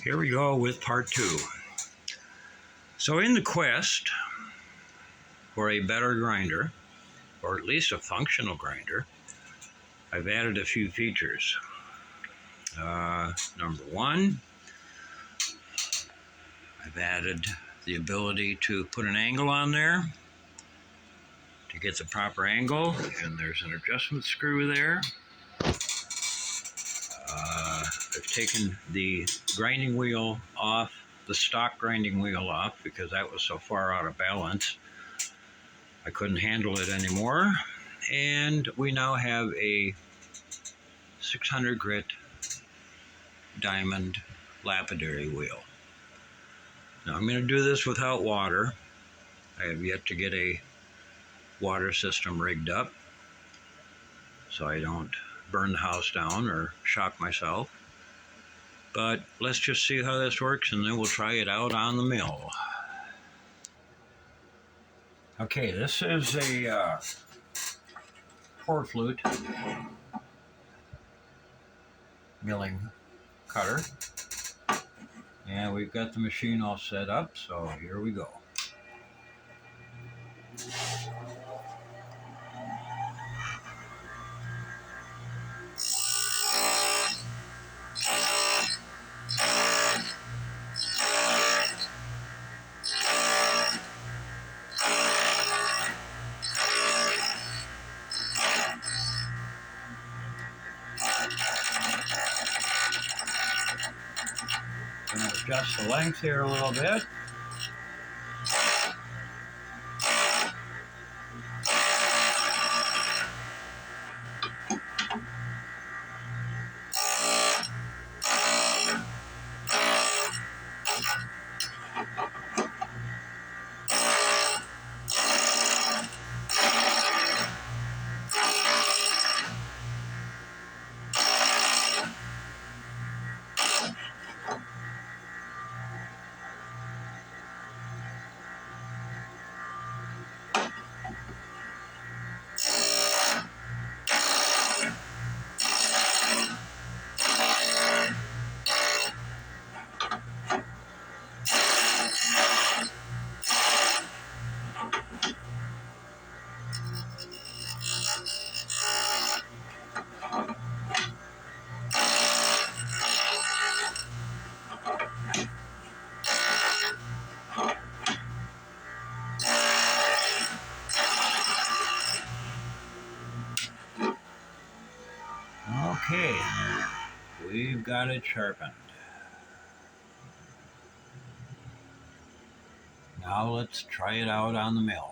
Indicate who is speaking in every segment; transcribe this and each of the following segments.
Speaker 1: Here we go with part 2. So in the quest for a better grinder, or at least a functional grinder, I've added a few features. Number 1, I've added the ability to put an angle on there to get the proper angle, and there's an adjustment screw there. I've taken the grinding wheel off, the stock grinding wheel off, because that was so far out of balance I couldn't handle it anymore. And we now have a 600 grit diamond lapidary wheel. Now I'm going to do this without water. I have yet to get a water system rigged up so I don't burn the house down or shock myself. But let's just see how this works, and then we'll try it out on the mill. Okay, this is a pour flute milling cutter, and we've got the machine all set up, so here we go. Going to adjust the length here a little bit. Okay, we've got it sharpened. Now let's try it out on the mill.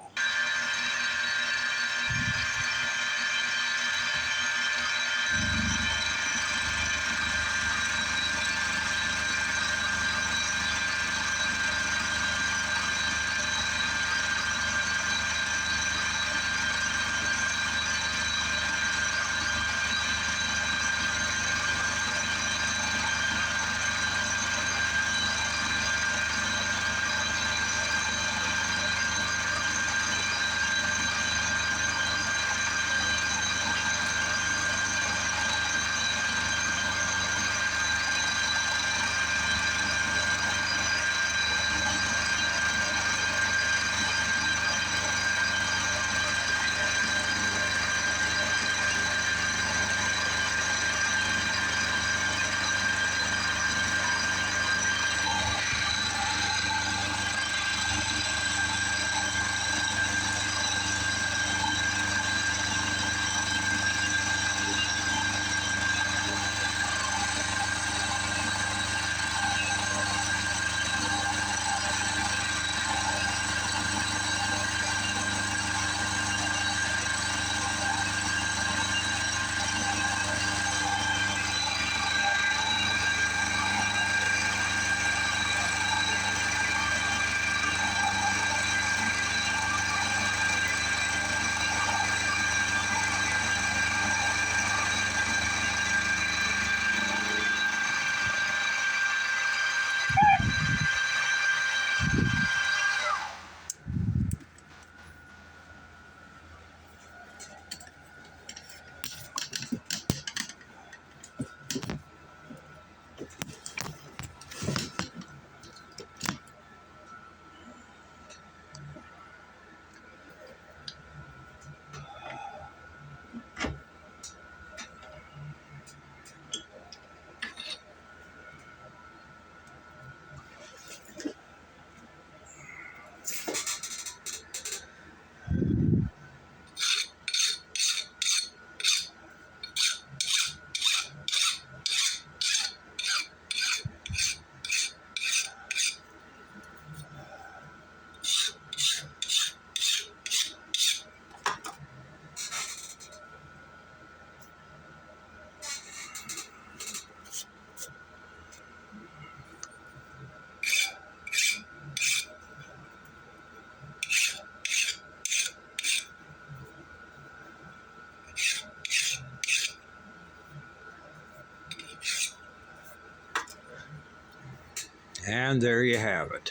Speaker 1: And there you have it.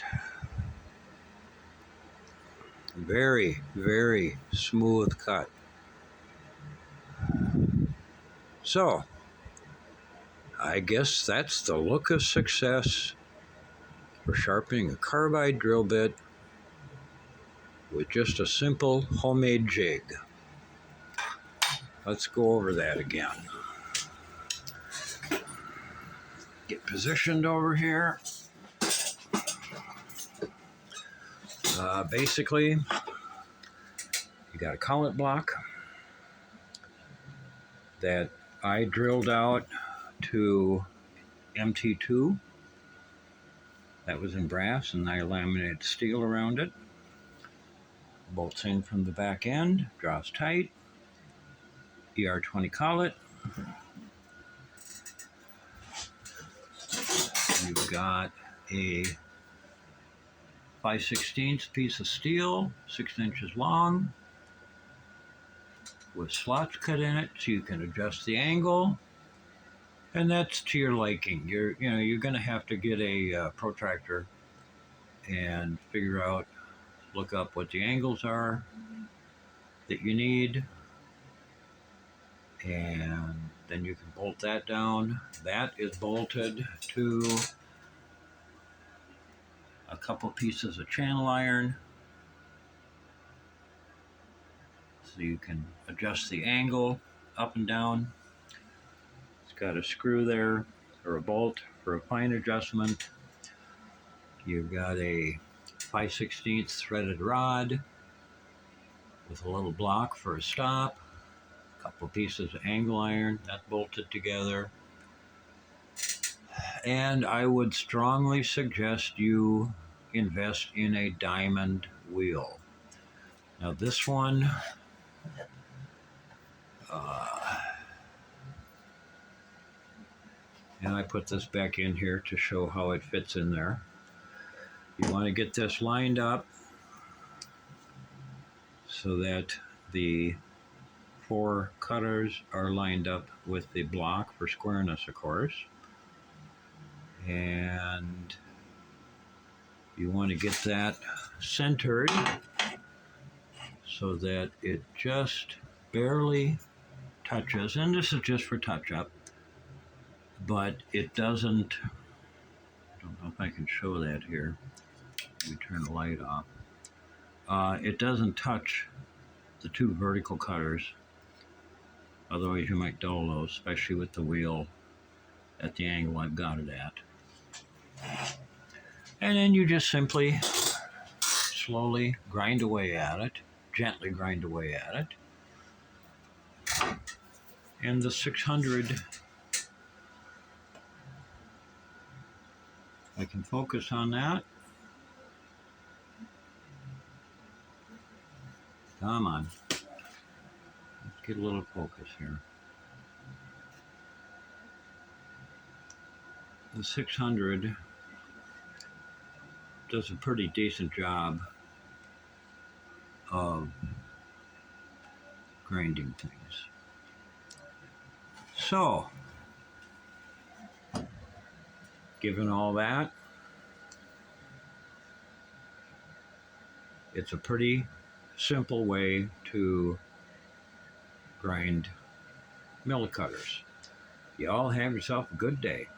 Speaker 1: Very, very smooth cut. So, I guess that's the look of success for sharpening a carbide drill bit with just a simple homemade jig. Let's go over that again. Get positioned over here. Basically, you got a collet block that I drilled out to MT2. That was in brass, and I laminated steel around it. Bolts in from the back end, draws tight. ER20 collet. You've got a 5/16 piece of steel, 6 inches long, with slots cut in it so you can adjust the angle, and that's to your liking. You're going to have to get a protractor and figure out, look up what the angles are that you need, and then you can bolt that down. That is bolted to a couple pieces of channel iron, so you can adjust the angle up and down. It's got a screw there, or a bolt for a fine adjustment. You've got a 5/16 threaded rod with a little block for a stop, a couple pieces of angle iron that's bolted together. And I would strongly suggest you invest in a diamond wheel. Now this one, and I put this back in here to show how it fits in there. You want to get this lined up so that the 4 cutters are lined up with the block for squareness, of course. And you want to get that centered so that it just barely touches. And this is just for touch-up, but it doesn't, I don't know if I can show that here. Let me turn the light off. It doesn't touch the 2 vertical cutters. Otherwise you might dull those, especially with the wheel at the angle I've got it at. And then you just simply slowly grind away at it, gently grind away at it. And the 600, I can focus on that. Come on. Let's get a little focus here. The 600 does a pretty decent job of grinding things. So, given all that, it's a pretty simple way to grind millicutters. You all have yourself a good day.